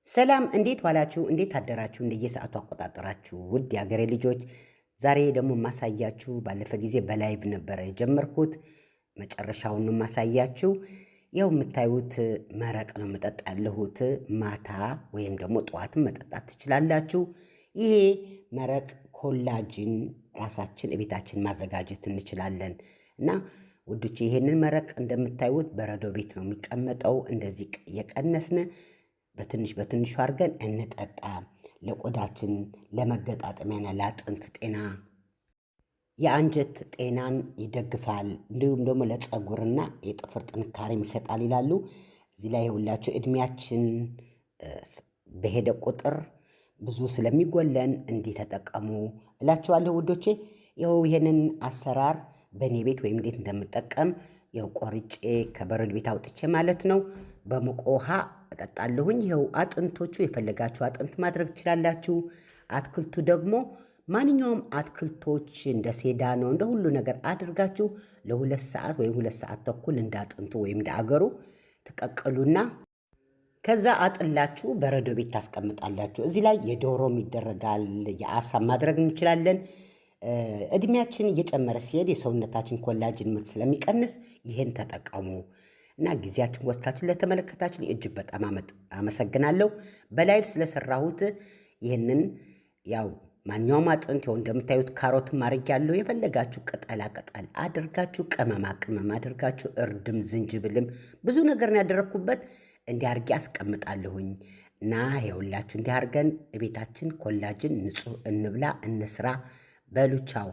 ሰላም እንዴት ዋላችሁ? እንዴት አደራችሁ? እንደየሰዓቱ አቆጣጠራችሁ ውድ የሀገሬ ልጆች፣ ዛሬ ደግሞ ማሳያችሁ ባለፈ ጊዜ በላይቭ ነበረ የጀመርኩት መጨረሻውን ማሳያችሁ። ያው የምታዩት መረቅ ነው መጠጥ ያለሁት። ማታ ወይም ደግሞ ጠዋትም መጠጣት ትችላላችሁ። ይሄ መረቅ ኮላጅን ራሳችን እቤታችን ማዘጋጀት እንችላለን እና ውዶቼ ይሄንን መረቅ እንደምታዩት በረዶ ቤት ነው የሚቀመጠው። እንደዚህ የቀነስን በትንሽ በትንሹ አድርገን እንጠጣ። ለቆዳችን ለመገጣጠሚያና ለአጥንት ጤና የአንጀት ጤናን ይደግፋል። እንዲሁም ደግሞ ለፀጉርና የጥፍር ጥንካሬም ይሰጣል ይላሉ። እዚህ ላይ ሁላችሁ እድሜያችን በሄደ ቁጥር ብዙ ስለሚጎለን እንዲህ ተጠቀሙ እላችኋለሁ ውዶቼ። ይኸው ይሄንን አሰራር በእኔ ቤት ወይም እንዴት እንደምጠቀም ይኸው ቆርጬ ከበረዶ ቤት አውጥቼ ማለት ነው በሙቅ ውሃ እጠጣለሁኝ። ይኸው አጥንቶቹ የፈለጋችሁ አጥንት ማድረግ ትችላላችሁ። አትክልቱ ደግሞ ማንኛውም አትክልቶች እንደ ሴዳኖ እንደ ሁሉ ነገር አድርጋችሁ ለ2 ሰዓት ወይም 2 ሰዓት ተኩል እንደ አጥንቱ ወይም እንደ አገሩ ትቀቅሉና ከዛ አጥላችሁ በረዶ ቤት ታስቀምጣላችሁ። እዚህ ላይ የዶሮም ይደረጋል፣ የአሳ ማድረግ እንችላለን። እድሜያችን እየጨመረ ሲሄድ የሰውነታችን ኮላጅን ምርት ስለሚቀንስ ይህን ተጠቀሙ እና ጊዜያችን ወስዳችሁ ለተመለከታችሁ እጅግ በጣም አመሰግናለሁ። በላይቭ ስለሰራሁት ይህንን ያው ማንኛውም አጥንት ይኸው እንደምታዩት ካሮት ማድረግ ያለው የፈለጋችሁ ቅጠላ ቅጠል አድርጋችሁ ቅመማ ቅመም አድርጋችሁ እርድም ዝንጅብልም ብዙ ነገር ነው ያደረኩበት። እንዲህ አድርጌ አስቀምጣለሁኝ እና ይኸውላችሁ እንዲህ አድርገን ቤታችን ኮላጅን ንጹህ እንብላ እንስራ። በሉ ቻው።